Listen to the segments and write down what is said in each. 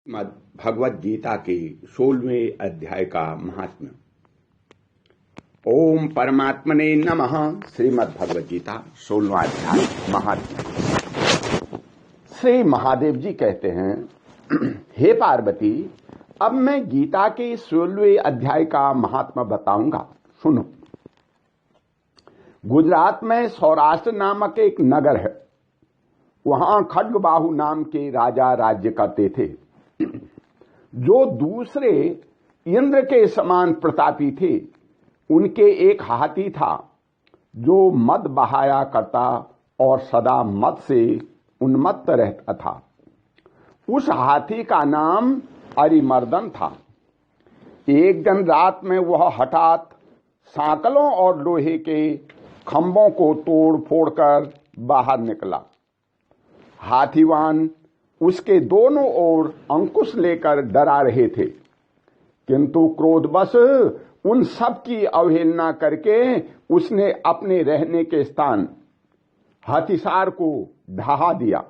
श्रीमद् भगवद गीता के 16वें अध्याय का महात्म्य। ओम परमात्मने नमः। श्रीमद् भगवद गीता 16वां अध्याय महात्म्य। श्री महादेव जी कहते हैं, हे पार्वती, अब मैं गीता के 16वें अध्याय का महात्म्य बताऊंगा, सुनो। गुजरात में सौराष्ट्र नामक एक नगर है। वहां खड्गबाहु नाम के राजा राज्य करते थे, जो दूसरे इंद्र के समान प्रतापी थे। उनके एक हाथी था जो मद बहाया करता और सदा मद से उन्मत्त रहता था। उस हाथी का नाम अरिमर्दन था। एक दिन रात में वह हठात सांकलों और लोहे के खंभों को तोड़ फोड़कर बाहर निकला। हाथीवान उसके दोनों ओर अंकुश लेकर डरा रहे थे, किंतु क्रोधवश उन सब की अवहेलना करके उसने अपने रहने के स्थान हाथीसार को ढहा दिया।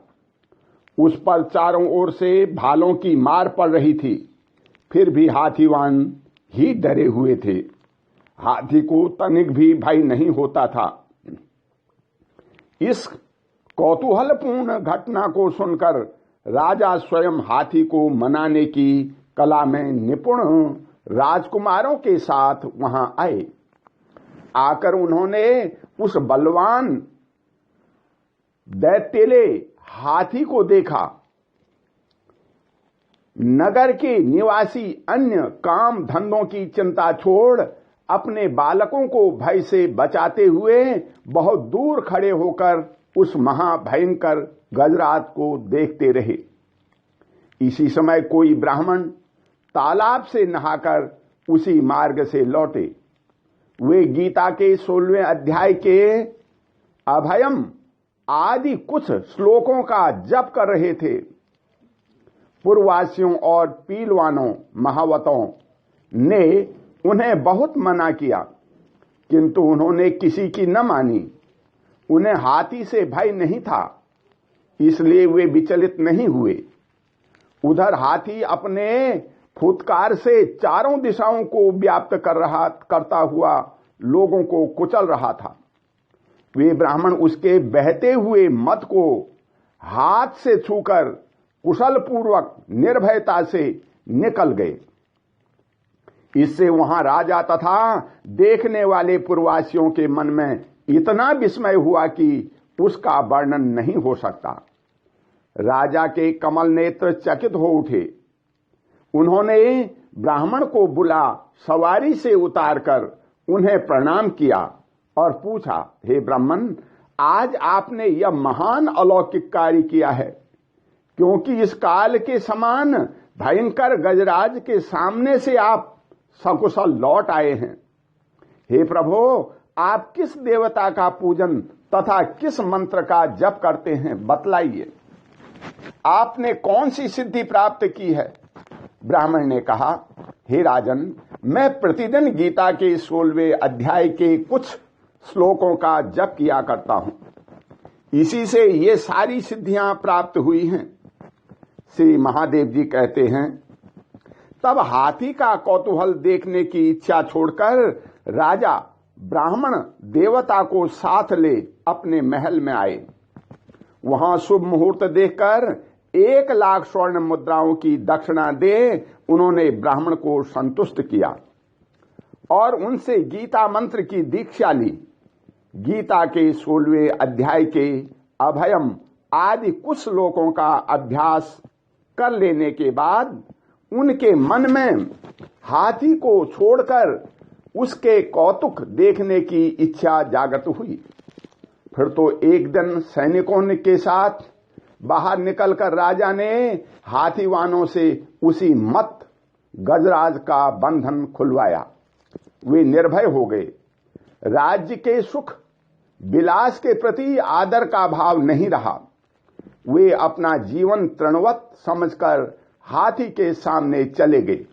उस पर चारों ओर से भालों की मार पड़ रही थी, फिर भी हाथीवान ही डरे हुए थे। हाथी को तनिक भी भय नहीं होता था। इस कौतूहलपूर्ण घटना को सुनकर राजा स्वयं हाथी को मनाने की कला में निपुण राजकुमारों के साथ वहां आए। आकर उन्होंने उस बलवान दैत्येले हाथी को देखा। नगर के निवासी अन्य काम धंधों की चिंता छोड़ अपने बालकों को भय से बचाते हुए बहुत दूर खड़े होकर उस महाभयंकर गजराज को देखते रहे। इसी समय कोई ब्राह्मण तालाब से नहाकर उसी मार्ग से लौटे। वे गीता के 16वें अध्याय के अभयम आदि कुछ श्लोकों का जप कर रहे थे। पूर्ववासियों और पीलवानों महावतों ने उन्हें बहुत मना किया, किंतु उन्होंने किसी की न मानी। उन्हें हाथी से भय नहीं था, इसलिए वे विचलित नहीं हुए। उधर हाथी अपने फुत्कार से चारों दिशाओं को व्याप्त करता हुआ लोगों को कुचल रहा था। वे ब्राह्मण उसके बहते हुए मद को हाथ से छूकर कुशल पूर्वक निर्भयता से निकल गए। इससे वहां राजा तथा देखने वाले पूर्ववासियों के मन में इतना विस्मय हुआ कि उसका वर्णन नहीं हो सकता। राजा के कमल नेत्र चकित हो उठे। उन्होंने ब्राह्मण को बुला सवारी से उतारकर उन्हें प्रणाम किया और पूछा, हे ब्राह्मण, आज आपने यह महान अलौकिक कार्य किया है, क्योंकि इस काल के समान भयंकर गजराज के सामने से आप सकुशल लौट आए हैं। हे प्रभु, आप किस देवता का पूजन तथा किस मंत्र का जप करते हैं, बतलाइए। आपने कौन सी सिद्धि प्राप्त की है? ब्राह्मण ने कहा, हे राजन, मैं प्रतिदिन गीता के 16वें अध्याय के कुछ श्लोकों का जप किया करता हूं। इसी से ये सारी सिद्धियां प्राप्त हुई हैं। श्री महादेव जी कहते हैं, तब हाथी का कौतूहल देखने की इच्छा छोड़कर राजा ब्राह्मण देवता को साथ ले अपने महल में आए। वहां शुभ मुहूर्त देखकर 1,00,000 स्वर्ण मुद्राओं की दक्षिणा दे उन्होंने ब्राह्मण को संतुष्ट किया और उनसे गीता मंत्र की दीक्षा ली। गीता के 16वें अध्याय के अभयम आदि कुछ श्लोकों का अभ्यास कर लेने के बाद उनके मन में हाथी को छोड़कर उसके कौतुक देखने की इच्छा जागृत हुई। फिर तो एक दिन सैनिकों के साथ बाहर निकलकर राजा ने हाथीवानों से उसी मत गजराज का बंधन खुलवाया। वे निर्भय हो गए। राज्य के सुख विलास के प्रति आदर का भाव नहीं रहा। वे अपना जीवन तृणवत समझकर हाथी के सामने चले गए।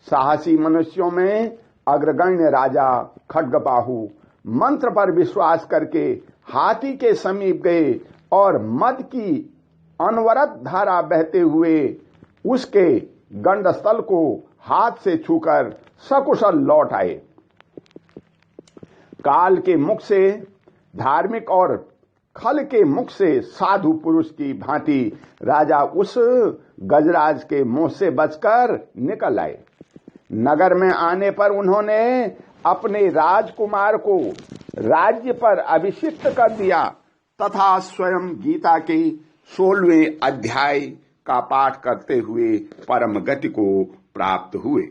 साहसी मनुष्यों में अग्रगण्य राजा खड्गबाहु मंत्र पर विश्वास करके हाथी के समीप गए और मद की अनवरत धारा बहते हुए उसके गंडस्थल को हाथ से छूकर सकुशल लौट आए। काल के मुख से धार्मिक और खल के मुख से साधु पुरुष की भांति राजा उस गजराज के मुंह से बचकर निकल आए। नगर में आने पर उन्होंने अपने राजकुमार को राज्य पर अभिषिक्त कर दिया तथा स्वयं गीता के 16वें अध्याय का पाठ करते हुए परम गति को प्राप्त हुए।